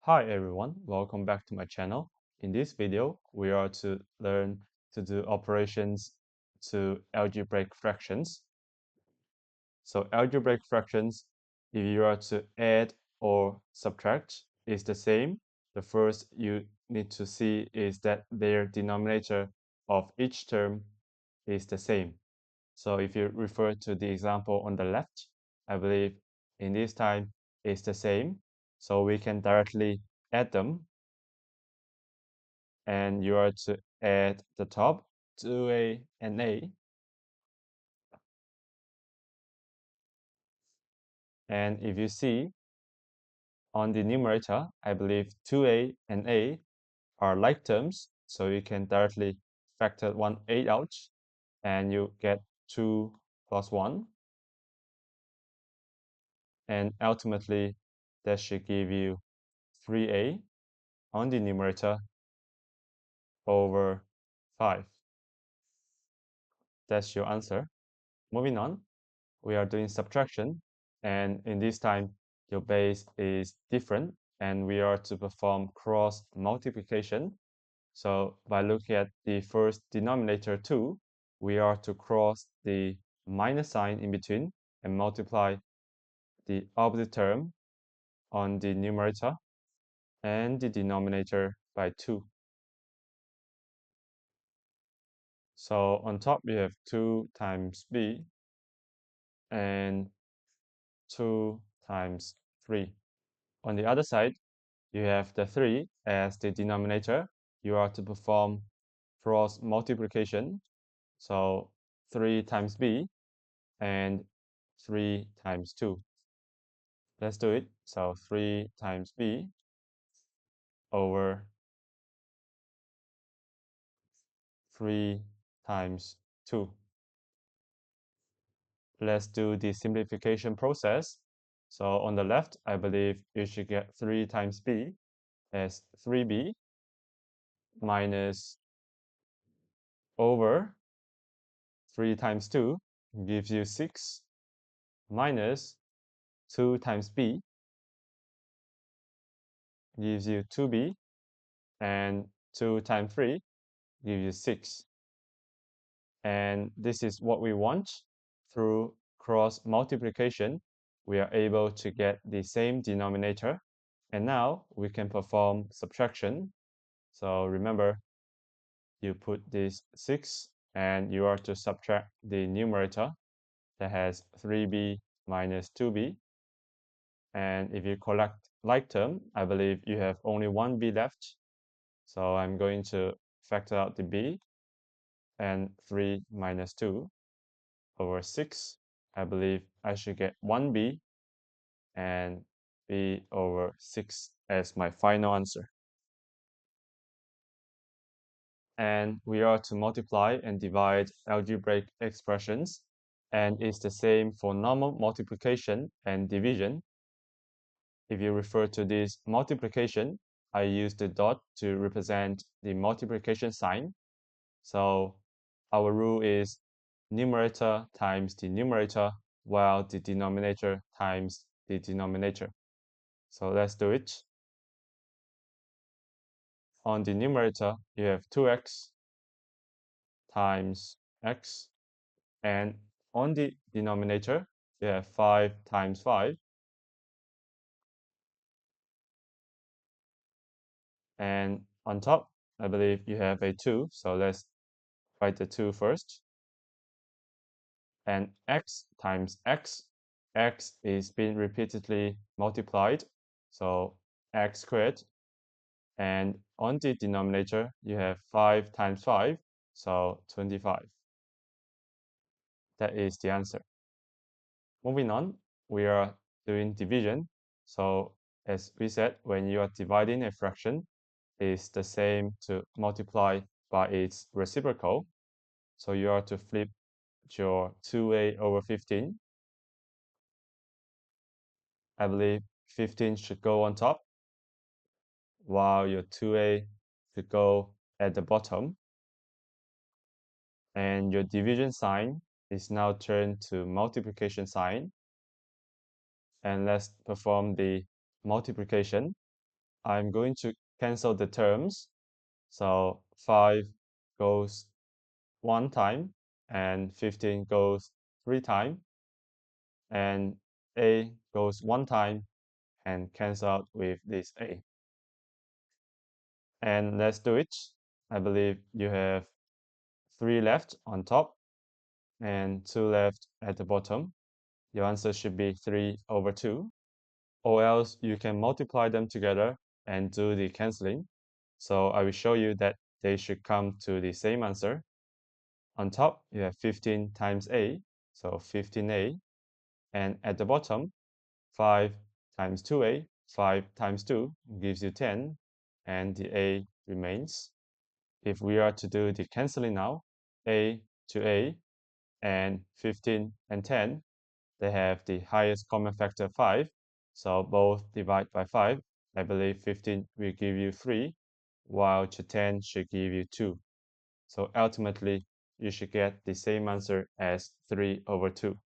Hi everyone, welcome back to my channel. In this video, we are to learn to do operations to algebraic fractions. So algebraic fractions, if you are to add or subtract, is the same. The first you need to see is that their denominator of each term is the same. So if you refer to the example on the left, I believe in this time it's the same. So we can directly add them, and you are to add the top 2a and a. And if you see on the numerator, I believe 2a and a are like terms, so you can directly factor 1a out, and you get 2 plus 1. And ultimately, that should give you 3a on the numerator over 5. That's your answer. Moving on, we are doing subtraction, and in this time, your base is different, and we are to perform cross multiplication. So by looking at the first denominator 2, we are to cross the minus sign in between and multiply the opposite term on the numerator and the denominator by 2. So on top, we have 2 times b and 2 times 3. On the other side, you have the 3 as the denominator. You are to perform cross multiplication. So 3 times b and 3 times 2. Let's do it. So 3 times b over 3 times 2. Let's do the simplification process. So on the left, I believe you should get 3 times b as 3b minus over 3 times 2 gives you 6 minus 2 times b gives you 2b, and 2 times 3 gives you 6. And this is what we want. Through cross multiplication, we are able to get the same denominator. And now we can perform subtraction. So remember, you put this 6 and you are to subtract the numerator that has 3b minus 2b. And if you collect like term, I believe you have only one b left. So I'm going to factor out the b, and 3 minus 2 over 6. I believe I should get 1b and b over 6 as my final answer. And we are to multiply and divide algebraic expressions, and it's the same for normal multiplication and division. If you refer to this multiplication, I use the dot to represent the multiplication sign. So our rule is numerator times the numerator, while the denominator times the denominator. So let's do it. On the numerator, you have 2x times x, and on the denominator, you have 5 times 5. And on top, I believe you have a 2, so let's write the 2 first. And x times x is being repeatedly multiplied, so x squared. And on the denominator, you have 5 times 5, so 25. That is the answer. Moving on, we are doing division. So as we said, when you are dividing a fraction, it's the same to multiply by its reciprocal. So you are to flip your 2a over 15. I believe 15 should go on top, while your 2a should go at the bottom. And your division sign is now turned to multiplication sign. And let's perform the multiplication. I'm going to cancel the terms. So 5 goes 1 time, and 15 goes 3 times, and a goes 1 time, and cancel out with this a. And let's do it. I believe you have 3 left on top and 2 left at the bottom. Your answer should be 3/2. Or else you can multiply them together and do the cancelling. So I will show you that they should come to the same answer. On top, you have 15 times a, so 15a. And at the bottom, 5 times 2a, 5 times 2 gives you 10, and the a remains. If we are to do the cancelling now, a to a, and 15 and 10, they have the highest common factor 5, so both divide by 5. I believe 15 will give you 3, while 10 should give you 2. So ultimately, you should get the same answer as 3/2.